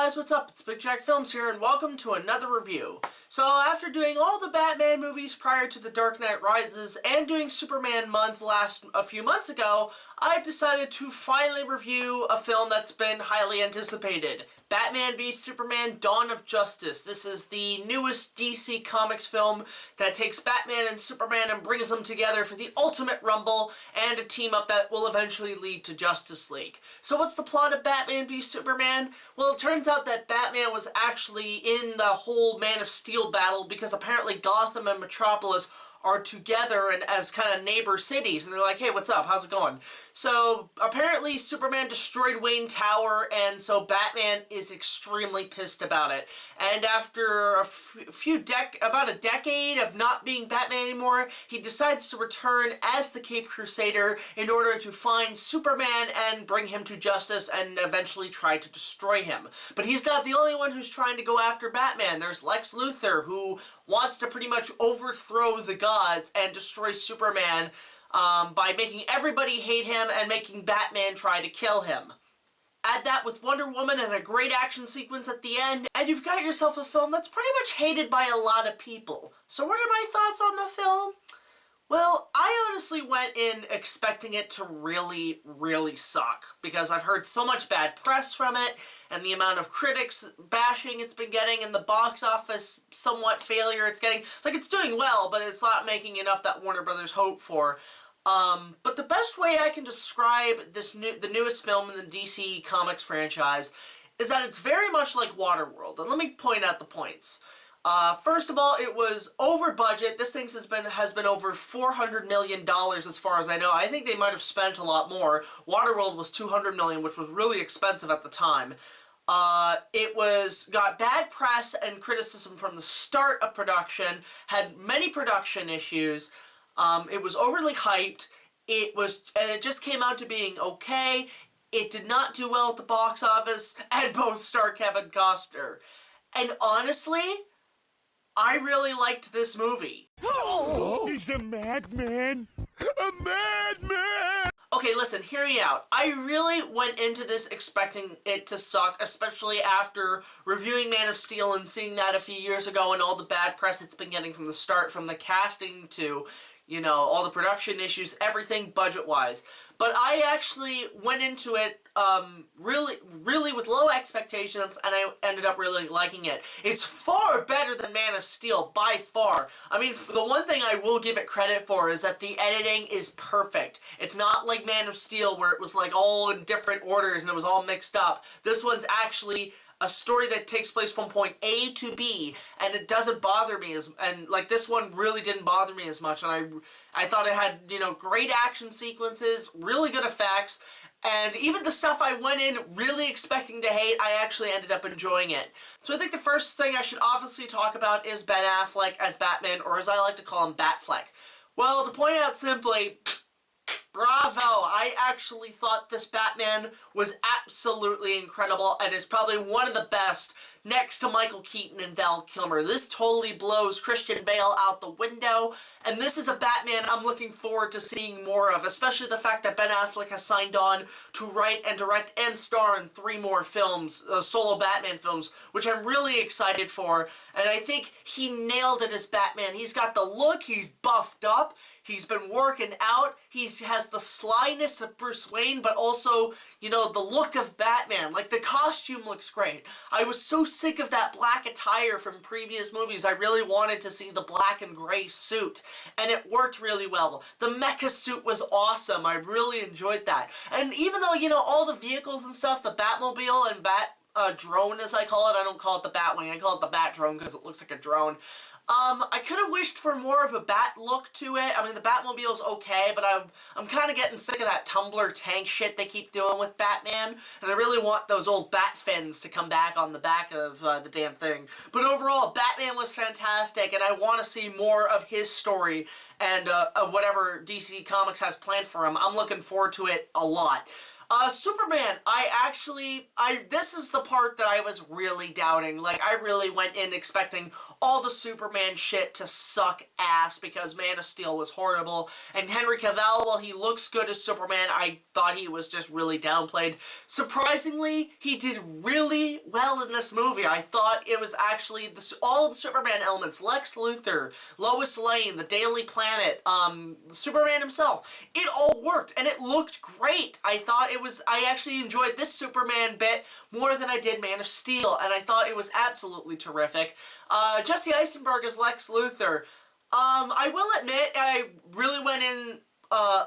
guys, what's up? It's BigJackFilms here, and welcome to another review. So, after doing all the Batman movies prior to The Dark Knight Rises, and doing Superman Month a few months ago, I've decided to finally review a film that's been highly anticipated. Batman v Superman: Dawn of Justice. This is the newest DC Comics film that takes Batman and Superman and brings them together for the ultimate rumble and a team-up that will eventually lead to Justice League. So what's the plot of Batman v Superman? Well, it turns out that Batman was actually in the whole Man of Steel battle because apparently Gotham and Metropolis are together and as kind of neighbor cities, and they're like, hey, what's up, how's it going? So apparently Superman destroyed Wayne Tower, and so Batman is extremely pissed about it. And after about a decade of not being Batman anymore, he decides to return as the Caped Crusader in order to find Superman and bring him to justice and eventually try to destroy him. But he's not the only one who's trying to go after Batman. There's Lex Luthor, who wants to pretty much overthrow the gods and destroy Superman by making everybody hate him and making Batman try to kill him. Add that with Wonder Woman and a great action sequence at the end, and you've got yourself a film that's pretty much hated by a lot of people. So what are my thoughts on the film? Well, I honestly went in expecting it to really, really suck, because I've heard so much bad press from it, and the amount of critics bashing it's been getting, and the box office somewhat failure it's getting. Like, it's doing well, but it's not making enough that Warner Brothers hoped for. But the best way I can describe the newest film in the DC Comics franchise is that it's very much like Waterworld, and let me point out the points. First of all, it was over budget. This thing has been over $400 million as far as I know. I think they might have spent a lot more. Waterworld was $200 million, which was really expensive at the time. It got bad press and criticism from the start of production, had many production issues. It was overly hyped. It just came out to being okay. It did not do well at the box office, and both star Kevin Costner. And honestly, I really liked this movie. Oh, he's a madman! A madman! Okay, listen, hear me out. I really went into this expecting it to suck, especially after reviewing Man of Steel and seeing that a few years ago and all the bad press it's been getting from the start, from the casting to, you know, all the production issues, everything budget-wise. But I actually went into it really with low expectations, and I ended up really liking it. It's far better than Man of Steel, by far. I mean, the one thing I will give it credit for is that the editing is perfect. It's not like Man of Steel, where it was like all in different orders and it was all mixed up. This one's actually a story that takes place from point A to B, and it doesn't bother me like this one really didn't bother me as much, and I thought it had, you know, great action sequences, really good effects, and even the stuff I went in really expecting to hate, I actually ended up enjoying it. So I think the first thing I should obviously talk about is Ben Affleck as Batman, or as I like to call him, Batfleck. Well, to point out simply, bravo! I actually thought this Batman was absolutely incredible and is probably one of the best next to Michael Keaton and Val Kilmer. This totally blows Christian Bale out the window, and this is a Batman I'm looking forward to seeing more of, especially the fact that Ben Affleck has signed on to write and direct and star in 3 more films, solo Batman films, which I'm really excited for, and I think he nailed it as Batman. He's got the look, he's buffed up, he's been working out, he has the slyness of Bruce Wayne, but also, you know, the look of Batman. Like, the costume looks great. I was so sick of that black attire from previous movies. I really wanted to see the black and gray suit, and it worked really well. The mecha suit was awesome. I really enjoyed that. And even though, you know, all the vehicles and stuff, the Batmobile and drone, as I call it, I don't call it the Batwing, I call it the Bat drone because it looks like a drone. I could have wished for more of a bat look to it. I mean, the Batmobile's okay, but I'm kind of getting sick of that tumbler tank shit they keep doing with Batman, and I really want those old bat fins to come back on the back of the damn thing. But overall, Batman was fantastic, and I want to see more of his story and of whatever DC Comics has planned for him. I'm looking forward to it a lot. Superman, this is the part that I was really doubting. Like, I really went in expecting all the Superman shit to suck ass because Man of Steel was horrible. And Henry Cavill, while he looks good as Superman, I thought he was just really downplayed. Surprisingly, he did really well in this movie. I thought it was actually all of the Superman elements. Lex Luthor, Lois Lane, the Daily Planet, Superman himself. It all worked, and it looked great. I actually enjoyed this Superman bit more than I did Man of Steel, and I thought it was absolutely terrific. Jesse Eisenberg as Lex Luthor. I will admit, I really went in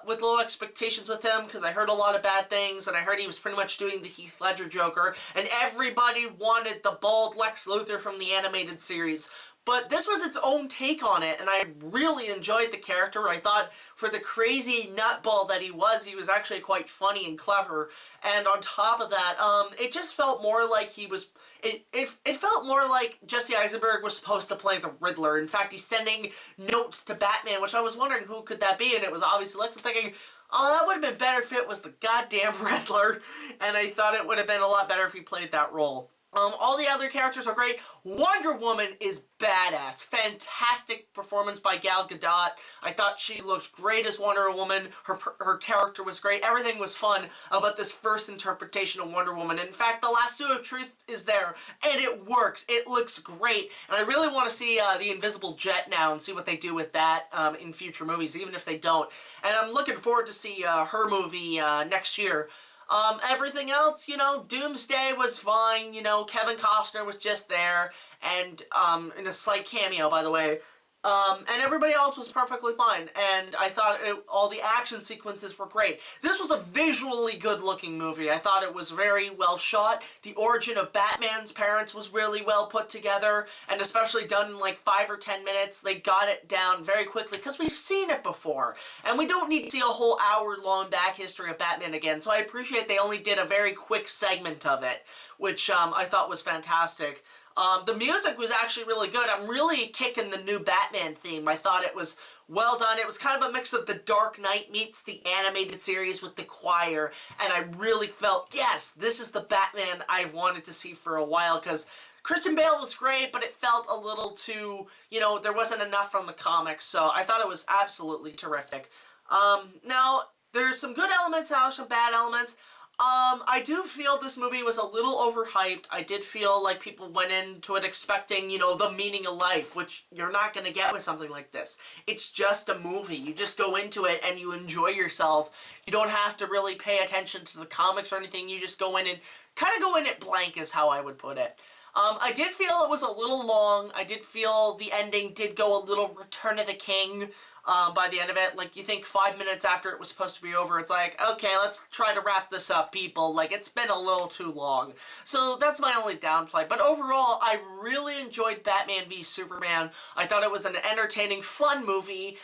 with low expectations with him because I heard a lot of bad things, and I heard he was pretty much doing the Heath Ledger Joker, and everybody wanted the bald Lex Luthor from the animated series. But this was its own take on it, and I really enjoyed the character. I thought for the crazy nutball that he was actually quite funny and clever. And on top of that, it just felt more like it felt more like Jesse Eisenberg was supposed to play the Riddler. In fact, he's sending notes to Batman, which I was wondering who could that be, and it was obviously Lex. I'm thinking, oh, that would have been better if it was the goddamn Riddler. And I thought it would have been a lot better if he played that role. All the other characters are great. Wonder Woman is badass. Fantastic performance by Gal Gadot. I thought she looked great as Wonder Woman. Her character was great. Everything was fun about this first interpretation of Wonder Woman. In fact, the lasso of truth is there, and it works. It looks great, and I really want to see the Invisible Jet now and see what they do with that in future movies, even if they don't. And I'm looking forward to see her movie next year. Everything else, Doomsday was fine, Kevin Costner was just there, and, in a slight cameo, by the way, and everybody else was perfectly fine, and I thought all the action sequences were great. This was a visually good-looking movie. I thought it was very well shot. The origin of Batman's parents was really well put together, and especially done in like 5 or 10 minutes. They got it down very quickly, because we've seen it before, and we don't need to see a whole hour-long back history of Batman again, so I appreciate they only did a very quick segment of it, which I thought was fantastic. The music was actually really good. I'm really kicking the new Batman theme. I thought it was well done. It was kind of a mix of The Dark Knight meets the animated series with the choir, and I really felt, yes, this is the Batman I've wanted to see for a while, because Christian Bale was great, but it felt a little too, there wasn't enough from the comics, so I thought it was absolutely terrific. Now, there's some good elements, now some bad elements. I do feel this movie was a little overhyped. I did feel like people went into it expecting, the meaning of life, which you're not going to get with something like this. It's just a movie. You just go into it and you enjoy yourself. You don't have to really pay attention to the comics or anything. You just go in and kind of go in it blank is how I would put it. I did feel it was a little long. I did feel the ending did go a little Return of the King by the end of it. Like, you think 5 minutes after it was supposed to be over, it's like, okay, let's try to wrap this up, people. Like, it's been a little too long. So that's my only downplay. But overall, I really enjoyed Batman v Superman. I thought it was an entertaining, fun movie.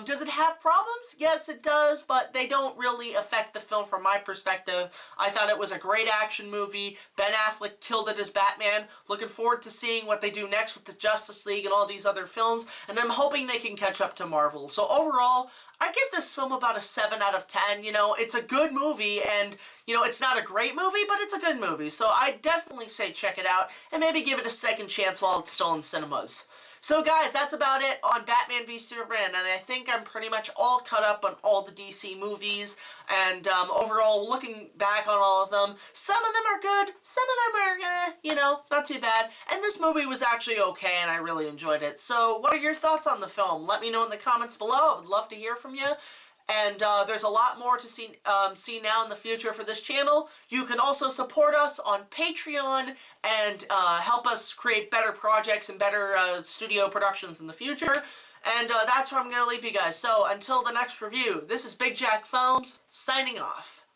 Does it have problems? Yes, it does, but they don't really affect the film from my perspective. I thought it was a great action movie. Ben Affleck killed it as Batman. Looking forward to seeing what they do next with the Justice League and all these other films, and I'm hoping they can catch up to Marvel. So overall, I give this film about a 7 out of 10. It's a good movie, and, it's not a great movie, but it's a good movie. So I definitely say check it out, and maybe give it a second chance while it's still in cinemas. So guys, that's about it on Batman v Superman, and I think I'm pretty much all caught up on all the DC movies, and overall, looking back on all of them, some of them are good, some of them are, not too bad, and this movie was actually okay, and I really enjoyed it. So what are your thoughts on the film? Let me know in the comments below. I would love to hear from you. And there's a lot more to see now in the future for this channel. You can also support us on Patreon and help us create better projects and better studio productions in the future. And that's where I'm going to leave you guys. So until the next review, this is BigJackFilms signing off.